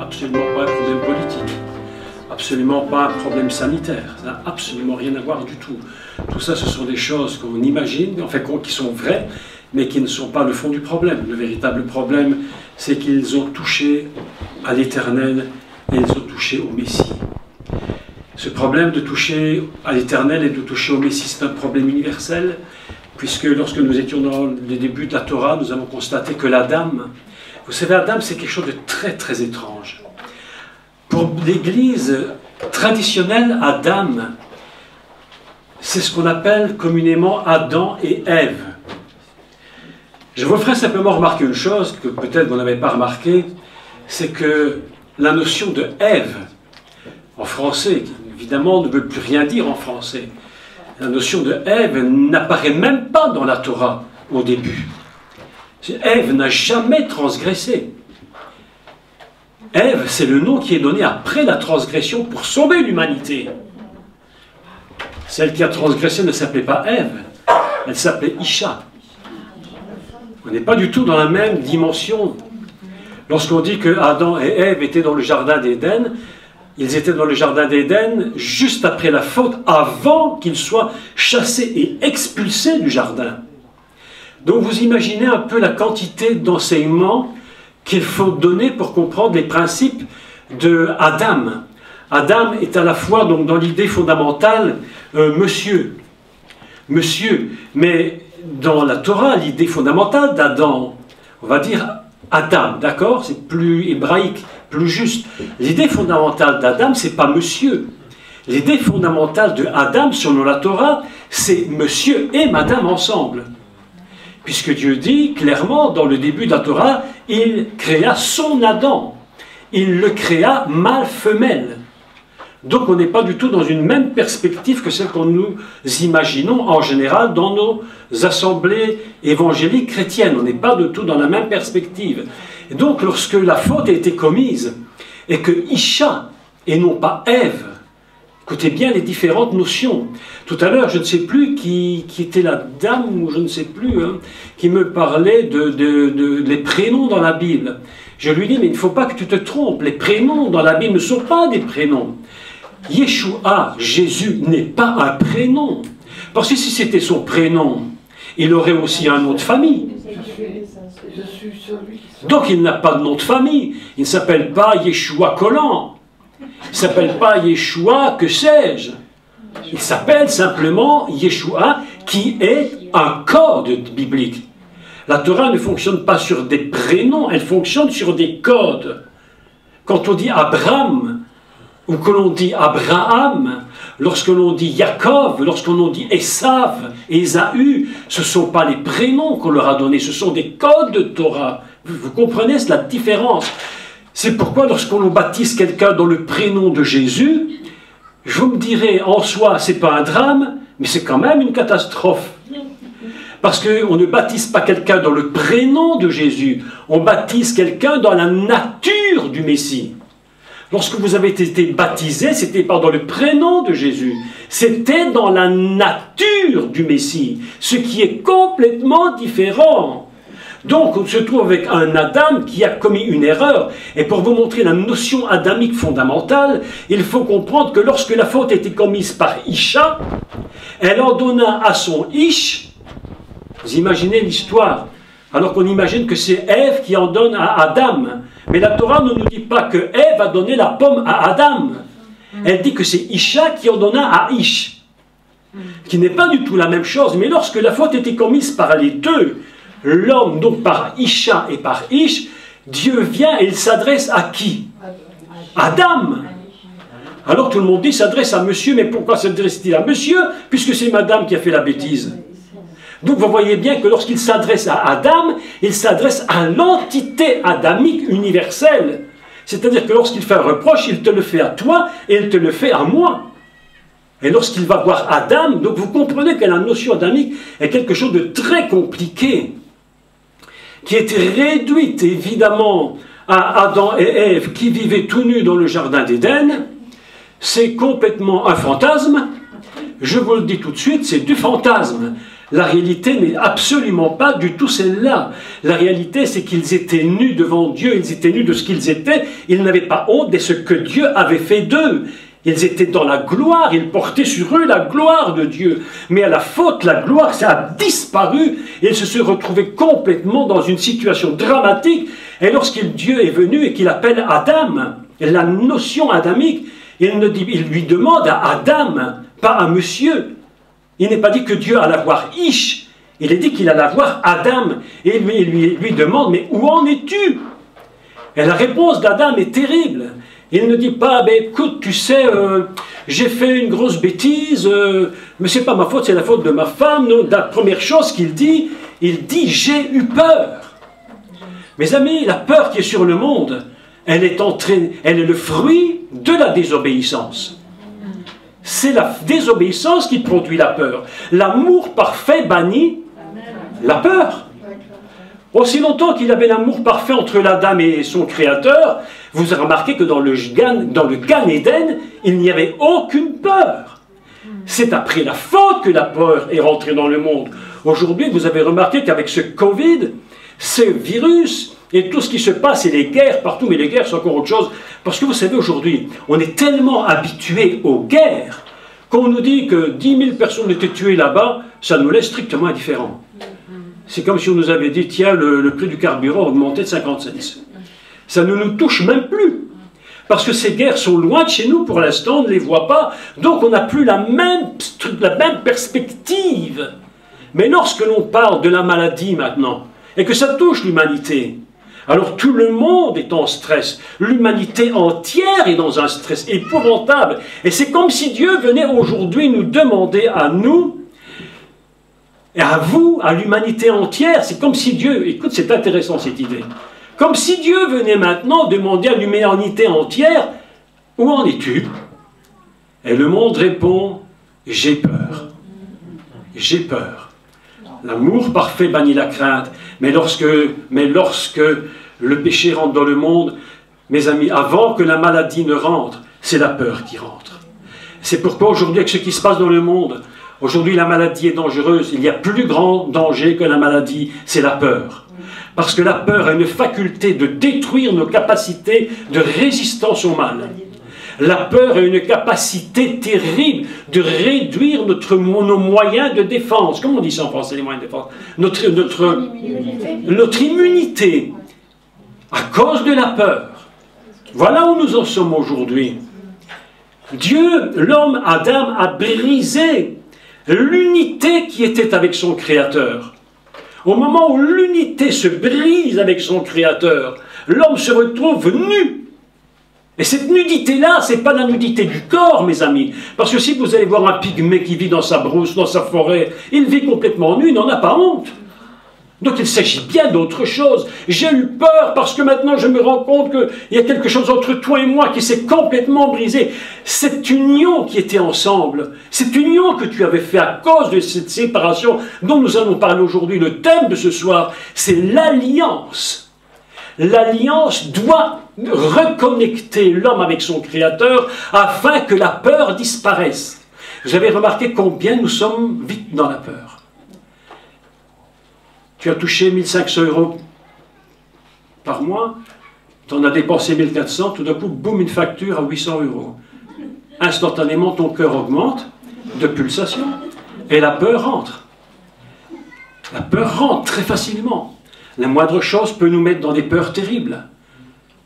absolument pas un problème politique, absolument pas un problème sanitaire, ça n'a absolument rien à voir du tout. Tout ça, ce sont des choses qu'on imagine, enfin qui sont vraies, mais qui ne sont pas le fond du problème. Le véritable problème, c'est qu'ils ont touché à l'Éternel et ils ont touché au Messie. Ce problème de toucher à l'Éternel et de toucher au Messie, c'est un problème universel, puisque lorsque nous étions dans les débuts de la Torah, nous avons constaté que l'Adam, vous savez, Adam, c'est quelque chose de très très étrange. Pour l'Église traditionnelle, Adam, c'est ce qu'on appelle communément Adam et Ève. Je vous ferai simplement remarquer une chose que peut-être vous n'avez pas remarqué, c'est que la notion de Ève, en français, qui évidemment ne veut plus rien dire en français, la notion de Ève n'apparaît même pas dans la Torah au début. Ève n'a jamais transgressé. Ève, c'est le nom qui est donné après la transgression pour sauver l'humanité. Celle qui a transgressé ne s'appelait pas Ève, elle s'appelait Isha. On n'est pas du tout dans la même dimension. Lorsqu'on dit que Adam et Ève étaient dans le jardin d'Éden, ils étaient dans le jardin d'Éden juste après la faute, avant qu'ils soient chassés et expulsés du jardin. Donc vous imaginez un peu la quantité d'enseignements qu'il faut donner pour comprendre les principes de Adam. Adam est à la fois donc, dans l'idée fondamentale monsieur, mais dans la Torah, l'idée fondamentale d'Adam, on va dire Adam, d'accord? C'est plus hébraïque, plus juste. L'idée fondamentale d'Adam, c'est pas monsieur. L'idée fondamentale de Adam, selon la Torah, c'est monsieur et madame ensemble. Puisque Dieu dit clairement, dans le début de la Torah, il créa son Adam. Il le créa mâle-femelle. Donc on n'est pas du tout dans une même perspective que celle que nous imaginons en général dans nos assemblées évangéliques chrétiennes. On n'est pas du tout dans la même perspective. Et donc lorsque la faute a été commise et que Isha et non pas Ève, écoutez bien les différentes notions. Tout à l'heure, je ne sais plus qui était la dame, ou je ne sais plus, hein, qui me parlait des prénoms dans la Bible. Je lui dis, mais il ne faut pas que tu te trompes. Les prénoms dans la Bible ne sont pas des prénoms. Yeshua, Jésus, n'est pas un prénom. Parce que si c'était son prénom, il aurait aussi un nom de famille. Donc il n'a pas de nom de famille. Il ne s'appelle pas Yeshua Collant. Il ne s'appelle pas Yeshua, que sais-je. Il s'appelle simplement Yeshua, qui est un code biblique. La Torah ne fonctionne pas sur des prénoms, elle fonctionne sur des codes. Quand on dit Abraham, ou que l'on dit Abraham, lorsque l'on dit Yaakov, lorsque l'on dit Esav, Ésaü, ce ne sont pas les prénoms qu'on leur a donnés, ce sont des codes de Torah. Vous comprenez la différence? C'est pourquoi lorsqu'on baptise quelqu'un dans le prénom de Jésus, je me dirais en soi, ce n'est pas un drame, mais c'est quand même une catastrophe. Parce qu'on ne baptise pas quelqu'un dans le prénom de Jésus, on baptise quelqu'un dans la nature du Messie. Lorsque vous avez été baptisé, ce n'était pas dans le prénom de Jésus, c'était dans la nature du Messie, ce qui est complètement différent. Donc on se trouve avec un Adam qui a commis une erreur. Et pour vous montrer la notion adamique fondamentale, il faut comprendre que lorsque la faute a été commise par Isha, elle en donna à son Ish. Vous imaginez l'histoire, alors qu'on imagine que c'est Ève qui en donne à Adam. Mais la Torah ne nous dit pas que Ève a donné la pomme à Adam. Elle dit que c'est Isha qui en donna à Ish. Qui n'est pas du tout la même chose. Mais lorsque la faute était commise par les deux, l'homme, donc par Isha et par Ish, Dieu vient et il s'adresse à qui? Adam. Alors tout le monde dit, il s'adresse à monsieur, mais pourquoi s'adresse-t-il à monsieur? Puisque c'est madame qui a fait la bêtise. Donc vous voyez bien que lorsqu'il s'adresse à Adam, il s'adresse à l'entité adamique universelle. C'est-à-dire que lorsqu'il fait un reproche, il te le fait à toi et il te le fait à moi. Et lorsqu'il va voir Adam, donc vous comprenez que la notion adamique est quelque chose de très compliqué, qui était réduite évidemment à Adam et Ève qui vivaient tout nus dans le jardin d'Éden. C'est complètement un fantasme. Je vous le dis tout de suite, c'est du fantasme. La réalité n'est absolument pas du tout celle-là. La réalité, c'est qu'ils étaient nus devant Dieu, ils étaient nus de ce qu'ils étaient, ils n'avaient pas honte de ce que Dieu avait fait d'eux. Ils étaient dans la gloire, ils portaient sur eux la gloire de Dieu. Mais à la faute, la gloire, ça a disparu. Ils se sont retrouvés complètement dans une situation dramatique. Et lorsque Dieu est venu et qu'il appelle Adam, la notion adamique, il lui demande à Adam, pas à monsieur. Il n'est pas dit que Dieu allait voir Ish, il est dit qu'il allait voir Adam. Et il lui demande, mais où en es-tu? Et la réponse d'Adam est terrible. Il ne dit pas, ben, écoute, tu sais, j'ai fait une grosse bêtise, mais c'est pas ma faute, c'est la faute de ma femme. Non, la première chose qu'il dit, j'ai eu peur. Mes amis, la peur qui est sur le monde, elle est le fruit de la désobéissance. C'est la désobéissance qui produit la peur. L'amour parfait bannit la peur. Aussi longtemps qu'il y avait l'amour parfait entre l'Adam et son Créateur, vous avez remarqué que dans le Gan Eden, il n'y avait aucune peur. C'est après la faute que la peur est rentrée dans le monde. Aujourd'hui, vous avez remarqué qu'avec ce Covid, ce virus, et tout ce qui se passe, et les guerres partout, mais les guerres c'est encore autre chose, parce que vous savez aujourd'hui, on est tellement habitué aux guerres, qu'on nous dit que 10 000 personnes étaient tuées là-bas, ça nous laisse strictement indifférents. C'est comme si on nous avait dit, tiens, le prix du carburant a augmenté de 50 cents. Ça ne nous touche même plus. Parce que ces guerres sont loin de chez nous, pour l'instant, on ne les voit pas, donc on n'a plus la même perspective. Mais lorsque l'on parle de la maladie maintenant, et que ça touche l'humanité, alors tout le monde est en stress. L'humanité entière est dans un stress épouvantable. Et c'est comme si Dieu venait aujourd'hui nous demander à nous, et à vous, à l'humanité entière, c'est comme si Dieu, écoute, c'est intéressant cette idée, comme si Dieu venait maintenant demander à l'humanité entière, où en es-tu? Et le monde répond, j'ai peur. J'ai peur. L'amour parfait bannit la crainte, mais lorsque le péché rentre dans le monde, mes amis, avant que la maladie ne rentre, c'est la peur qui rentre. C'est pourquoi aujourd'hui, avec ce qui se passe dans le monde, aujourd'hui la maladie est dangereuse, il y a plus grand danger que la maladie, c'est la peur. Parce que la peur a une faculté de détruire nos capacités de résistance au mal. La peur a une capacité terrible de réduire nos moyens de défense. Comment on dit ça en français, les moyens de défense? Notre immunité, à cause de la peur. Voilà où nous en sommes aujourd'hui. Dieu, l'homme, Adam, a brisé l'unité qui était avec son Créateur. Au moment où l'unité se brise avec son Créateur, l'homme se retrouve nu. Et cette nudité-là, ce n'est pas la nudité du corps, mes amis. Parce que si vous allez voir un pygmée qui vit dans sa brousse, dans sa forêt, il vit complètement nu, il n'en a pas honte. Donc il s'agit bien d'autre chose. J'ai eu peur parce que maintenant je me rends compte qu'il y a quelque chose entre toi et moi qui s'est complètement brisé. Cette union qui était ensemble, cette union que tu avais fait à cause de cette séparation dont nous allons parler aujourd'hui, le thème de ce soir, c'est l'alliance. L'alliance doit reconnecter l'homme avec son Créateur afin que la peur disparaisse. Vous avez remarqué combien nous sommes vite dans la peur. Tu as touché 1500 € par mois, tu en as dépensé 1400, tout d'un coup, boum, une facture à 800 €. Instantanément, ton cœur augmente de pulsation et la peur rentre. La peur rentre très facilement. La moindre chose peut nous mettre dans des peurs terribles.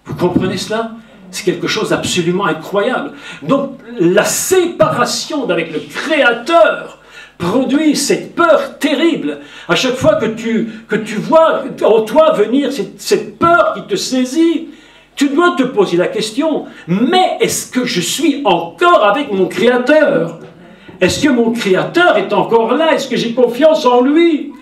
Vous comprenez cela? C'est quelque chose d'absolument incroyable. Donc, la séparation avec le Créateur produit cette peur terrible. À chaque fois que tu vois en toi venir cette peur qui te saisit, tu dois te poser la question, mais est-ce que je suis encore avec mon Créateur? Est-ce que mon Créateur est encore là? Est-ce que j'ai confiance en lui?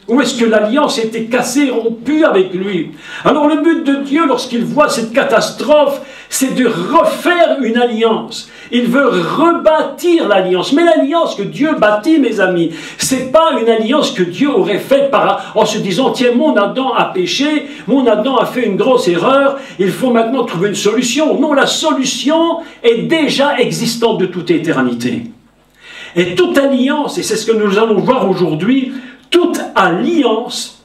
Ou est-ce que l'alliance a été cassée, rompue avec lui? Alors le but de Dieu, lorsqu'il voit cette catastrophe, c'est de refaire une alliance. Il veut rebâtir l'alliance. Mais l'alliance que Dieu bâtit, mes amis, c'est pas une alliance que Dieu aurait faite en se disant, tiens, mon Adam a péché, mon Adam a fait une grosse erreur, il faut maintenant trouver une solution. Non, la solution est déjà existante de toute éternité. Et toute alliance, et c'est ce que nous allons voir aujourd'hui, toute alliance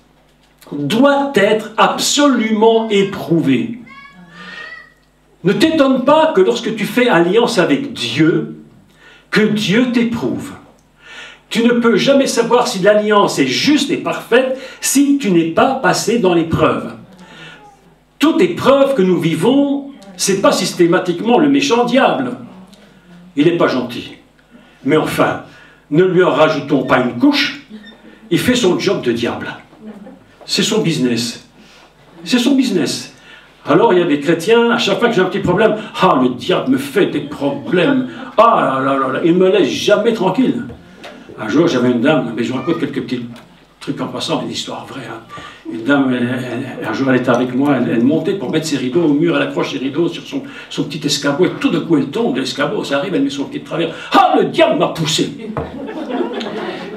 doit être absolument éprouvée. Ne t'étonne pas que lorsque tu fais alliance avec Dieu, que Dieu t'éprouve. Tu ne peux jamais savoir si l'alliance est juste et parfaite si tu n'es pas passé dans l'épreuve. Toute épreuve que nous vivons, ce n'est pas systématiquement le méchant diable. Il n'est pas gentil. Mais enfin, ne lui en rajoutons pas une couche, il fait son job de diable. C'est son business. C'est son business. Alors il y a des chrétiens, à chaque fois que j'ai un petit problème, « Ah, le diable me fait des problèmes. Ah là là là, il ne me laisse jamais tranquille. » Un jour, j'avais une dame, mais je vous raconte quelques petits trucs en passant, une histoire vraie. Hein. Une dame, un jour, elle était avec moi, elle montait pour mettre ses rideaux au mur, elle accroche ses rideaux sur son petit escabeau, et tout d'un coup, elle tombe de l'escabeau, ça arrive, elle met son pied de travers. « Ah, le diable m'a poussé !»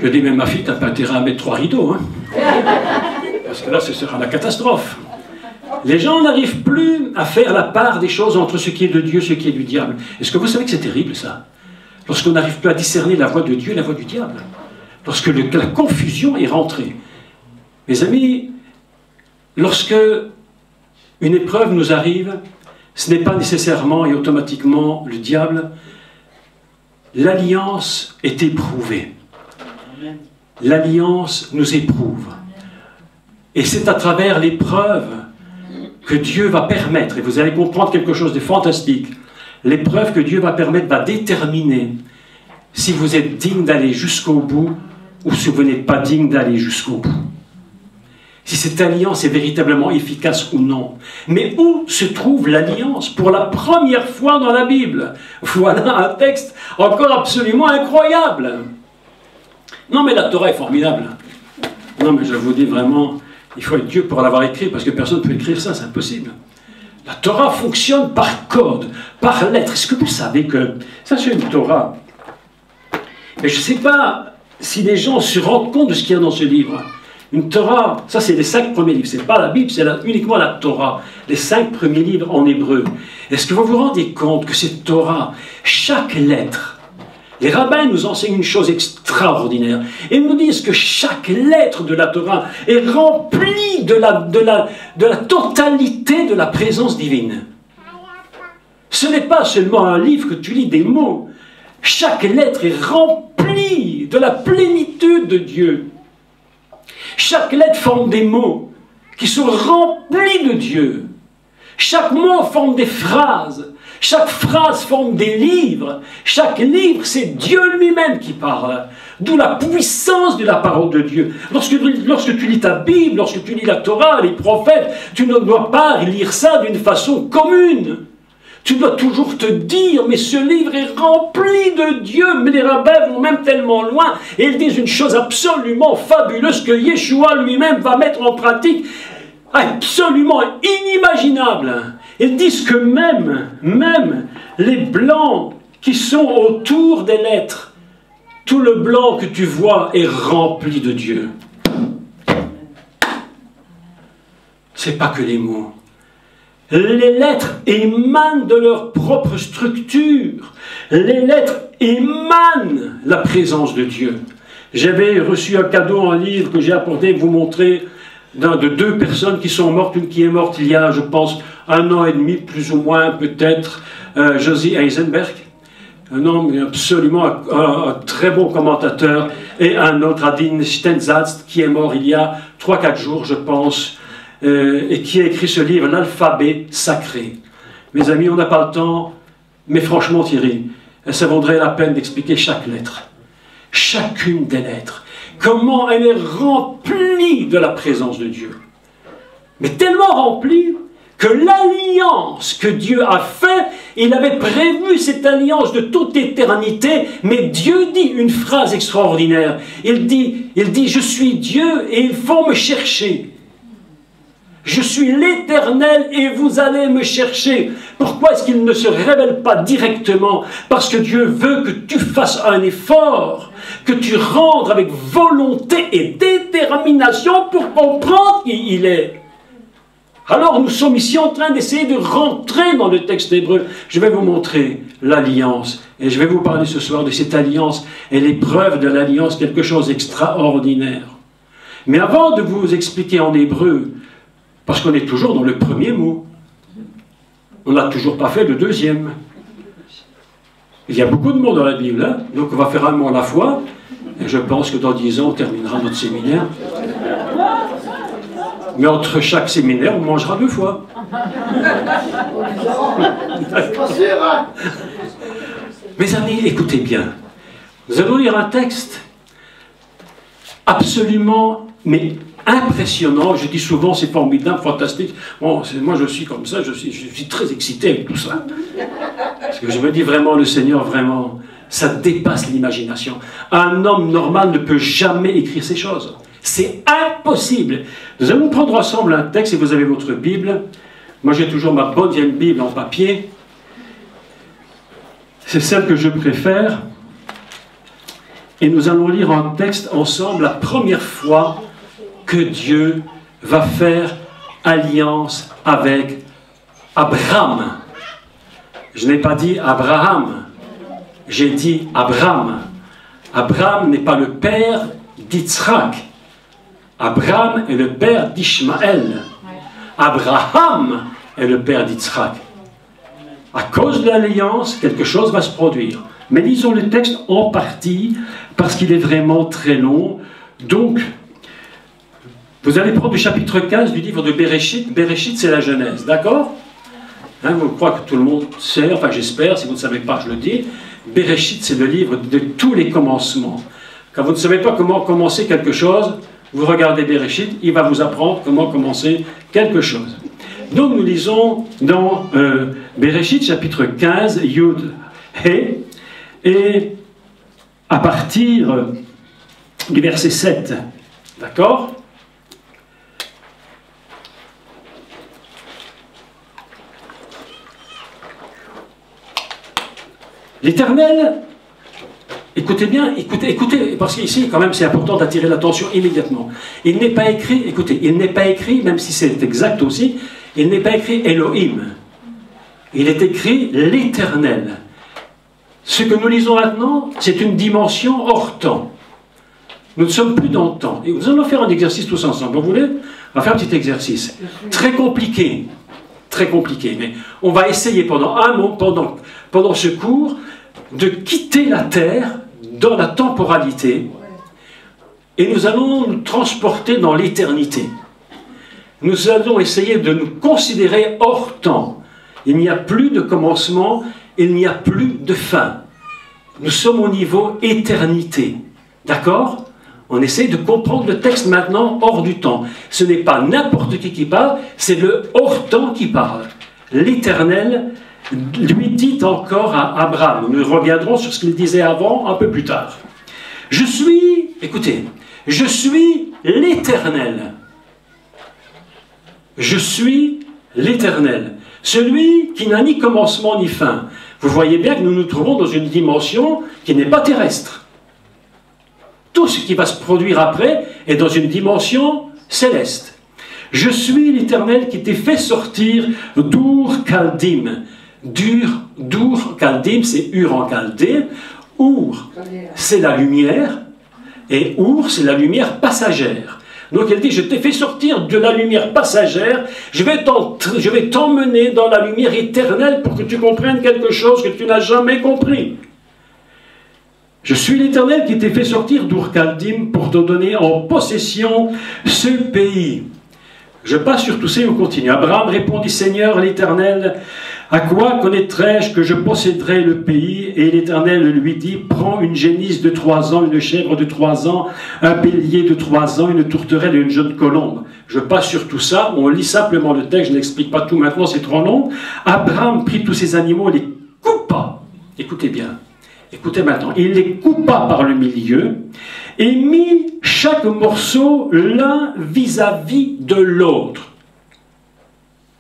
Je dis, mais ma fille, t'as pas intérêt à mettre 3 rideaux, hein. Parce que là, ce sera la catastrophe. Les gens n'arrivent plus à faire la part des choses entre ce qui est de Dieu et ce qui est du diable. Est-ce que vous savez que c'est terrible, ça? Lorsqu'on n'arrive plus à discerner la voix de Dieu et la voix du diable. Lorsque la confusion est rentrée. Mes amis, lorsque une épreuve nous arrive, ce n'est pas nécessairement et automatiquement le diable. L'alliance est éprouvée. L'alliance nous éprouve. Et c'est à travers l'épreuve que Dieu va permettre, et vous allez comprendre quelque chose de fantastique, l'épreuve que Dieu va permettre va déterminer si vous êtes digne d'aller jusqu'au bout ou si vous n'êtes pas digne d'aller jusqu'au bout. Si cette alliance est véritablement efficace ou non. Mais où se trouve l'alliance? Pour la première fois dans la Bible. Voilà un texte encore absolument incroyable. Non mais la Torah est formidable. Non mais je vous dis vraiment, il faut être Dieu pour l'avoir écrit, parce que personne ne peut écrire ça, c'est impossible. La Torah fonctionne par code, par lettre. Est-ce que vous savez que ça c'est une Torah? Mais je ne sais pas si les gens se rendent compte de ce qu'il y a dans ce livre. Une Torah, ça c'est les 5 premiers livres, ce n'est pas la Bible, c'est uniquement la Torah, les 5 premiers livres en hébreu. Est-ce que vous vous rendez compte que cette Torah, chaque lettre, les rabbins nous enseignent une chose extraordinaire. Ils nous disent que chaque lettre de la Torah est remplie de la totalité de la présence divine. Ce n'est pas seulement un livre que tu lis des mots. Chaque lettre est remplie de la plénitude de Dieu. Chaque lettre forme des mots qui sont remplis de Dieu. Chaque mot forme des phrases. Chaque phrase forme des livres. Chaque livre, c'est Dieu lui-même qui parle. D'où la puissance de la parole de Dieu. Lorsque tu lis ta Bible, lorsque tu lis la Torah, les prophètes, tu ne dois pas lire ça d'une façon commune. Tu dois toujours te dire, mais ce livre est rempli de Dieu. Mais les rabbins vont même tellement loin, et ils disent une chose absolument fabuleuse que Yeshua lui-même va mettre en pratique, absolument inimaginable. Ils disent que même les blancs qui sont autour des lettres, tout le blanc que tu vois est rempli de Dieu. C'est pas que les mots. Les lettres émanent de leur propre structure. Les lettres émanent la présence de Dieu. J'avais reçu un cadeau, un livre que j'ai apporté vous montrer de 2 personnes qui sont mortes. Une qui est morte il y a, je pense, 1 an et demi, plus ou moins, peut-être, Josie Eisenberg. Un homme absolument, un très bon commentateur. Et un autre, Adin Stenzatz, qui est mort il y a 3-4 jours, je pense. Et qui a écrit ce livre, L'alphabet sacré. Mes amis, on n'a pas le temps, mais franchement Thierry, ça vaudrait la peine d'expliquer chaque lettre. Chacune des lettres. Comment elle est remplie de la présence de Dieu. Mais tellement remplie que l'alliance que Dieu a faite, il avait prévu cette alliance de toute éternité, mais Dieu dit une phrase extraordinaire. Il dit, je suis Dieu et il faut me chercher. Je suis l'Éternel et vous allez me chercher. Pourquoi est-ce qu'il ne se révèle pas directement? Parce que Dieu veut que tu fasses un effort, que tu rentres avec volonté et détermination pour comprendre qui il est. Alors nous sommes ici en train d'essayer de rentrer dans le texte hébreu. Je vais vous montrer l'alliance. Et je vais vous parler ce soir de cette alliance et l'épreuve de l'alliance, quelque chose d'extraordinaire. Mais avant de vous expliquer en hébreu, parce qu'on est toujours dans le premier mot, on n'a toujours pas fait le deuxième. Il y a beaucoup de mots dans la Bible, hein? Donc on va faire un mot à la fois. Et je pense que dans 10 ans, on terminera notre séminaire. Mais entre chaque séminaire, on mangera 2 fois. Mes amis, écoutez bien. Nous allons lire un texte absolument, mais impressionnant. Je dis souvent, c'est formidable, fantastique. Bon, moi, je suis comme ça, je suis très excité avec tout ça. Parce que je me dis vraiment, le Seigneur, vraiment, ça dépasse l'imagination. Un homme normal ne peut jamais écrire ces choses. C'est impossible. Nous allons prendre ensemble un texte, si vous avez votre Bible. Moi, j'ai toujours ma bonne vieille Bible en papier. C'est celle que je préfère. Et nous allons lire un texte ensemble, la première fois que Dieu va faire alliance avec Abraham. Je n'ai pas dit Abraham, j'ai dit Abraham. Abraham n'est pas le père d'Yitzhak. Abraham est le père d'Ishmaël. Abraham est le père d'Yitzhak. À cause de l'alliance, quelque chose va se produire. Mais lisons le texte en partie, parce qu'il est vraiment très long. Donc, vous allez prendre le chapitre 15 du livre de Bereshit. Bereshit, c'est la Genèse, d'accord? Hein, je crois que tout le monde sait, enfin j'espère, si vous ne savez pas, je le dis. Bereshit, c'est le livre de tous les commencements. Quand vous ne savez pas comment commencer quelque chose, vous regardez Bereshit, il va vous apprendre comment commencer quelque chose. Donc nous lisons dans Bereshit, chapitre 15, Yud He, et à partir du verset 7, d'accord? L'Éternel, écoutez bien, écoutez, parce qu'ici, quand même, c'est important d'attirer l'attention immédiatement. Il n'est pas écrit, écoutez, il n'est pas écrit, même si c'est exact aussi, il n'est pas écrit Elohim. Il est écrit l'Éternel. Ce que nous lisons maintenant, c'est une dimension hors temps. Nous ne sommes plus dans le temps. Et nous allons faire un exercice tous ensemble. Vous voulez? On va faire un petit exercice. Très compliqué, mais on va essayer pendant un moment, pendant ce cours, de quitter la Terre dans la temporalité et nous allons nous transporter dans l'éternité. Nous allons essayer de nous considérer hors temps. Il n'y a plus de commencement, il n'y a plus de fin. Nous sommes au niveau éternité. D'accord? On essaie de comprendre le texte maintenant hors du temps. Ce n'est pas n'importe qui parle, c'est le hors temps qui parle. L'Éternel lui dit encore à Abraham, nous reviendrons sur ce qu'il disait avant, un peu plus tard. Je suis, écoutez, je suis l'Éternel. Je suis l'Éternel. Celui qui n'a ni commencement ni fin. Vous voyez bien que nous nous trouvons dans une dimension qui n'est pas terrestre. Tout ce qui va se produire après est dans une dimension céleste. Je suis l'Éternel qui t'ai fait sortir d'Ur Kaldim. D'Ur Kaldim, c'est Ur en Chaldée. Ur, c'est la lumière. Et Ur, c'est la lumière passagère. Donc elle dit, je t'ai fait sortir de la lumière passagère, je vais t'emmener dans la lumière éternelle pour que tu comprennes quelque chose que tu n'as jamais compris. Je suis l'Éternel qui t'ai fait sortir d'Ur Kaldim pour te donner en possession ce pays. Je passe sur tout ça et on continue. Abraham répondit, Seigneur l'Éternel, à quoi connaîtrai-je que je posséderai le pays? Et l'Éternel lui dit, prends une génisse de 3 ans, une chèvre de 3 ans, un bélier de 3 ans, une tourterelle et une jeune colombe. Je passe sur tout ça, on lit simplement le texte, je n'explique pas tout maintenant, c'est trop long. Abraham prit tous ces animaux et les coupa. Écoutez bien. Écoutez maintenant, il les coupa par le milieu et mit chaque morceau l'un vis-à-vis de l'autre.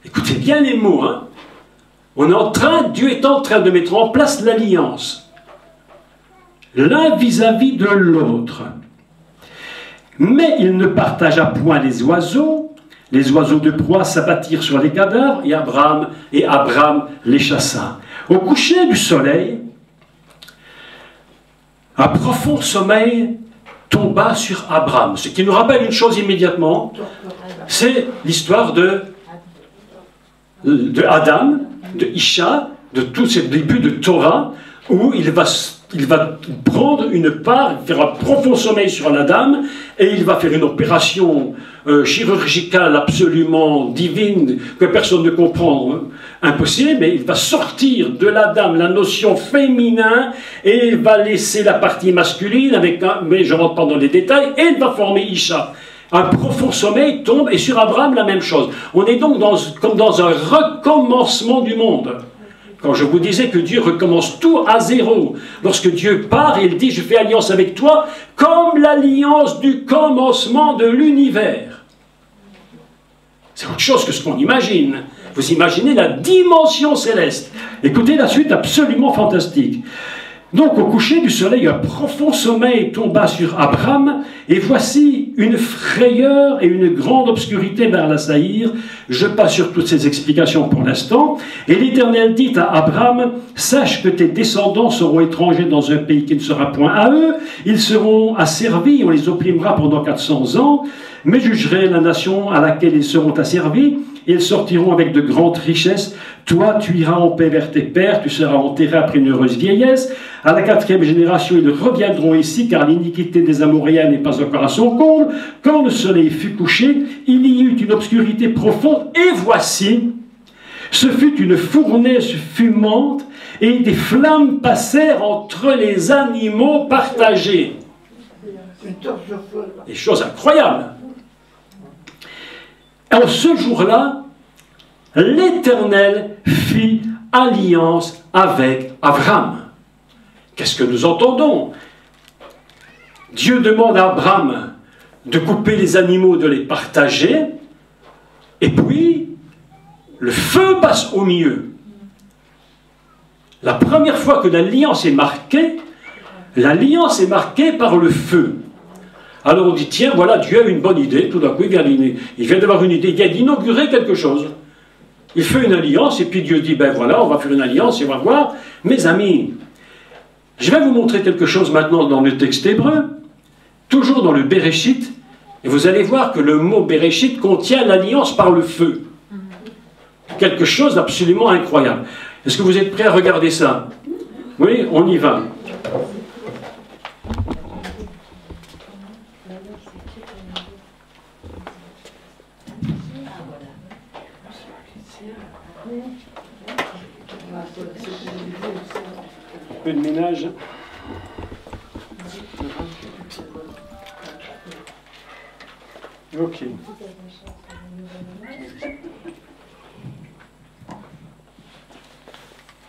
Écoutez bien les mots, hein. Dieu est en train de mettre en place l'alliance. L'un vis-à-vis de l'autre. Mais il ne partagea point les oiseaux, Les oiseaux de proie s'abattirent sur les cadavres et Abraham les chassa. Au coucher du soleil, un profond sommeil tomba sur Abraham. Ce qui nous rappelle une chose immédiatement, c'est l'histoire de Adam, de Isha, de tous ces débuts de Torah, où il va prendre une part, faire un profond sommeil sur la dame, et il va faire une opération chirurgicale absolument divine, que personne ne comprend, hein, impossible, mais il va sortir de la dame la notion féminin, et il va laisser la partie masculine, mais je ne rentre pas dans les détails, et il va former Isha. Un profond sommeil tombe, et sur Abraham, la même chose. On est donc comme dans un recommencement du monde. Quand je vous disais que Dieu recommence tout à zéro, lorsque Dieu part, il dit « Je fais alliance avec toi comme l'alliance du commencement de l'univers ». C'est autre chose que ce qu'on imagine. Vous imaginez la dimension céleste. Écoutez la suite absolument fantastique. Donc, au coucher du soleil, un profond sommeil tomba sur Abraham, et voici une frayeur et une grande obscurité vers l'assaillir. Je passe sur toutes ces explications pour l'instant. Et l'Éternel dit à Abraham, « Sache que tes descendants seront étrangers dans un pays qui ne sera point à eux. Ils seront asservis, on les opprimera pendant 400 ans. Mais jugerai la nation à laquelle ils seront asservis. Ils sortiront avec de grandes richesses. Toi, tu iras en paix vers tes pères, tu seras enterré après une heureuse vieillesse. À la 4e génération, ils reviendront ici, car l'iniquité des Amoréens n'est pas encore à son comble. Quand le soleil fut couché, il y eut une obscurité profonde, et voici, ce fut une fournaise fumante, et des flammes passèrent entre les animaux partagés. Des choses incroyables. En ce jour-là, l'Éternel fit alliance avec Abraham. Qu'est-ce que nous entendons? Dieu demande à Abraham de couper les animaux, de les partager, et puis le feu passe au milieu. La première fois que l'alliance est marquée par le feu. Alors on dit, tiens, voilà, Dieu a une bonne idée, tout d'un coup il vient d'avoir une idée, il vient d'inaugurer quelque chose. Il fait une alliance, et puis Dieu dit, ben voilà, on va faire une alliance, et on va voir. Mes amis, je vais vous montrer quelque chose maintenant dans le texte hébreu, toujours dans le Béréchit, et vous allez voir que le mot Béréchit contient l'alliance par le feu. Quelque chose d'absolument incroyable. Est-ce que vous êtes prêts à regarder ça? Oui, on y va. Un peu de ménage. Ok.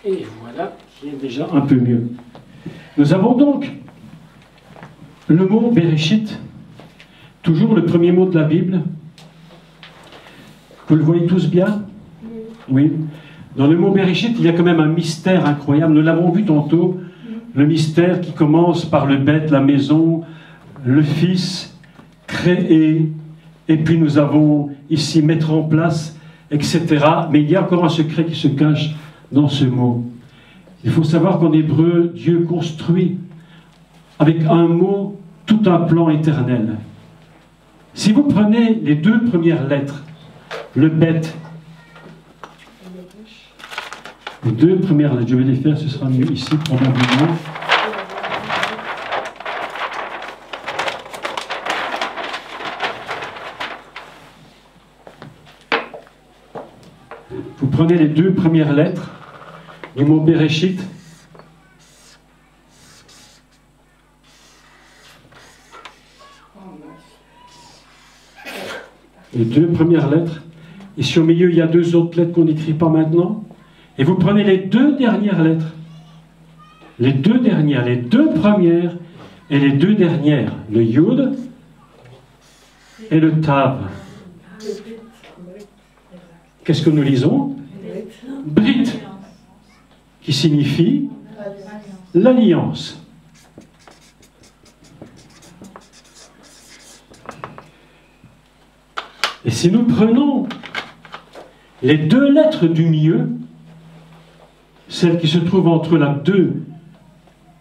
Et voilà, qui est déjà un peu mieux. Nous avons donc le mot Béréchit, toujours le premier mot de la Bible. Vous le voyez tous bien? Oui. Dans le mot Béréchit, il y a quand même un mystère incroyable. Nous l'avons vu tantôt, le mystère qui commence par le bête, la maison, le fils, créer, et puis nous avons ici mettre en place, etc. Mais il y a encore un secret qui se cache dans ce mot. Il faut savoir qu'en hébreu, Dieu construit avec un mot tout un plan éternel. Si vous prenez les deux premières lettres, le bête, les deux premières lettres, je vais les faire, ce sera mieux ici probablement. Vous prenez les deux premières lettres du mot Béréchit. Les deux premières lettres. Ici au milieu, il y a deux autres lettres qu'on n'écrit pas maintenant. Et vous prenez les deux dernières lettres. Les deux dernières, les deux premières et les deux dernières. Le Yud et le Tav. Qu'est-ce que nous lisons? Brit, qui signifie l'alliance. Et Et si nous prenons les deux lettres du milieu, celle qui se trouve entre la 2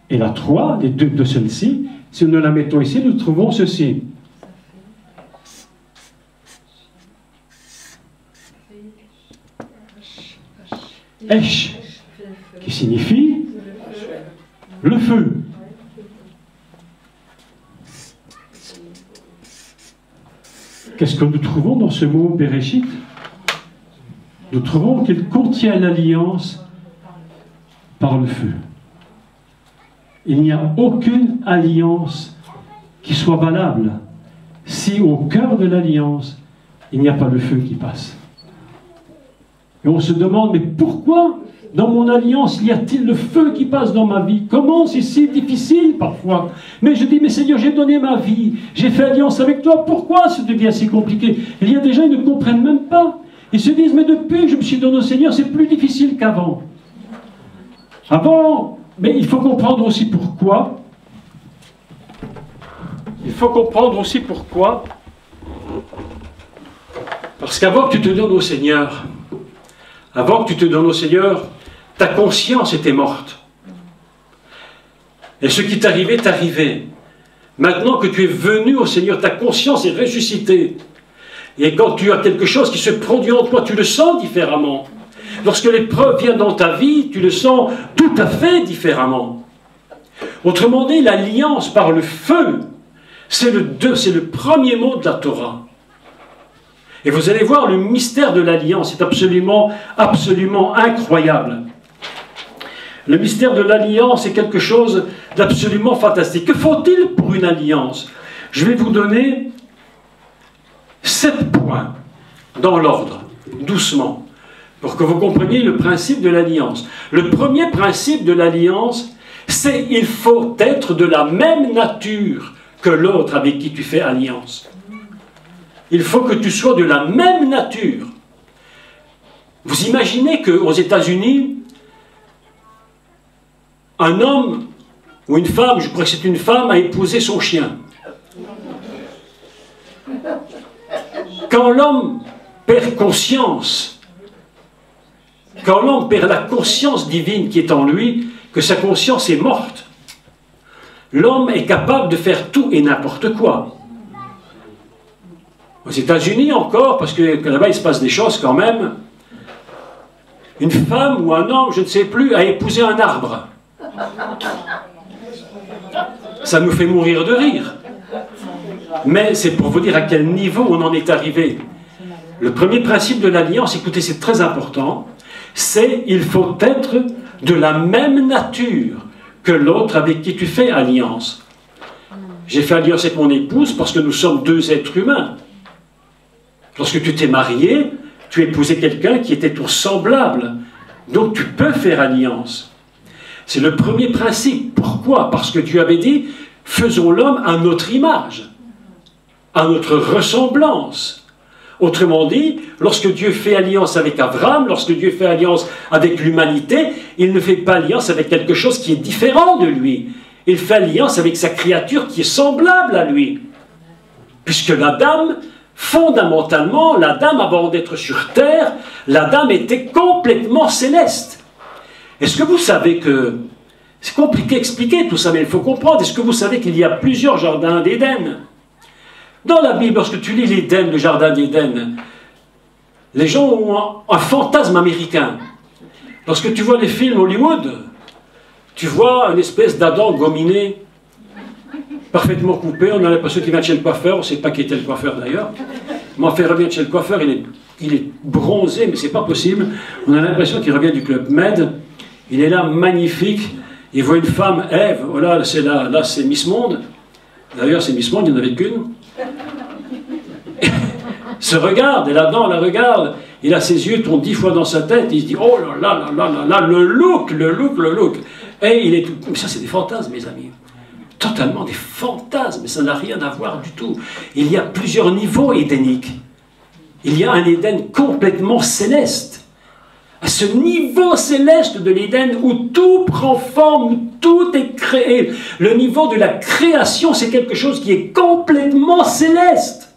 et la 3, les deux de celle-ci, si nous la mettons ici, nous trouvons ceci. Esh, qui signifie le feu. Qu'est-ce que nous trouvons dans ce mot Bereshit? Nous trouvons qu'il contient l'alliance par le feu. Il n'y a aucune alliance qui soit valable si au cœur de l'alliance, il n'y a pas le feu qui passe. Et on se demande, mais pourquoi dans mon alliance y a-t-il le feu qui passe dans ma vie? Comment c'est si difficile parfois? Mais je dis, mais Seigneur, j'ai donné ma vie, j'ai fait alliance avec toi, pourquoi ça devient si compliqué? Il y a des gens qui ne comprennent même pas. Ils se disent, mais depuis que je me suis donné au Seigneur, c'est plus difficile qu'avant. Avant, mais il faut comprendre aussi pourquoi. Il faut comprendre aussi pourquoi. Parce qu'avant que tu te donnes au Seigneur, ta conscience était morte. Et ce qui t'arrivait, t'arrivait. Maintenant que tu es venu au Seigneur, ta conscience est ressuscitée. Et quand tu as quelque chose qui se produit en toi, tu le sens différemment. Lorsque l'épreuve vient dans ta vie, tu le sens tout à fait différemment. Autrement dit, l'alliance par le feu, c'est le premier mot de la Torah. Et vous allez voir, le mystère de l'alliance est absolument, absolument incroyable. Le mystère de l'alliance est quelque chose d'absolument fantastique. Que faut-il pour une alliance? Je vais vous donner 7 points dans l'ordre, doucement, pour que vous compreniez le principe de l'alliance. Le premier principe de l'alliance, c'est qu'il faut être de la même nature que l'autre avec qui tu fais alliance. Il faut que tu sois de la même nature. Vous imaginez qu'aux États-Unis, un homme ou une femme, je crois que c'est une femme, a épousé son chien. Quand l'homme perd conscience, quand l'homme perd la conscience divine qui est en lui, que sa conscience est morte, l'homme est capable de faire tout et n'importe quoi. Aux États-Unis encore, parce que là-bas il se passe des choses quand même, une femme ou un homme, je ne sais plus, a épousé un arbre. Ça nous fait mourir de rire. Mais c'est pour vous dire à quel niveau on en est arrivé. Le premier principe de l'alliance, écoutez, c'est très important, c'est il faut être de la même nature que l'autre avec qui tu fais alliance. J'ai fait alliance avec mon épouse parce que nous sommes 2 êtres humains. Lorsque tu t'es marié, tu épousais quelqu'un qui était tout semblable. Donc tu peux faire alliance. C'est le premier principe. Pourquoi? Parce que Dieu avait dit, faisons l'homme à notre image, à notre ressemblance. Autrement dit, lorsque Dieu fait alliance avec Abraham, lorsque Dieu fait alliance avec l'humanité, il ne fait pas alliance avec quelque chose qui est différent de lui. Il fait alliance avec sa créature qui est semblable à lui. Puisque l'Adam, fondamentalement, l'Adam, avant d'être sur terre, l'Adam était complètement céleste. Est-ce que vous savez que... C'est compliqué à expliquer tout ça, mais il faut comprendre. Est-ce que vous savez qu'il y a plusieurs jardins d'Éden? Dans la Bible, lorsque tu lis l'Éden, le jardin d'Éden, les gens ont un fantasme américain. Lorsque tu vois les films Hollywood, tu vois une espèce d'Adam gominé, parfaitement coupé, on a l'impression qu'il vient de chez le coiffeur, on ne sait pas qui était le coiffeur d'ailleurs. Mais enfin, il revient de chez le coiffeur, il est bronzé, mais c'est pas possible. On a l'impression qu'il revient du Club Med, il est là, magnifique. Il voit une femme, Ève, voilà, là c'est Miss Monde. D'ailleurs, c'est Miss Monde, il n'y en avait qu'une. Se regarde, et là-dedans, on la regarde. Il a ses yeux, tournent 10 fois dans sa tête, il se dit, oh là là là là là, le look. Et il est tout... Mais ça, c'est des fantasmes, mes amis. Totalement des fantasmes, mais ça n'a rien à voir du tout. Il y a plusieurs niveaux édéniques. Il y a un Éden complètement céleste. À ce niveau céleste de l'Éden où tout prend forme, où tout est créé. Le niveau de la création, c'est quelque chose qui est complètement céleste.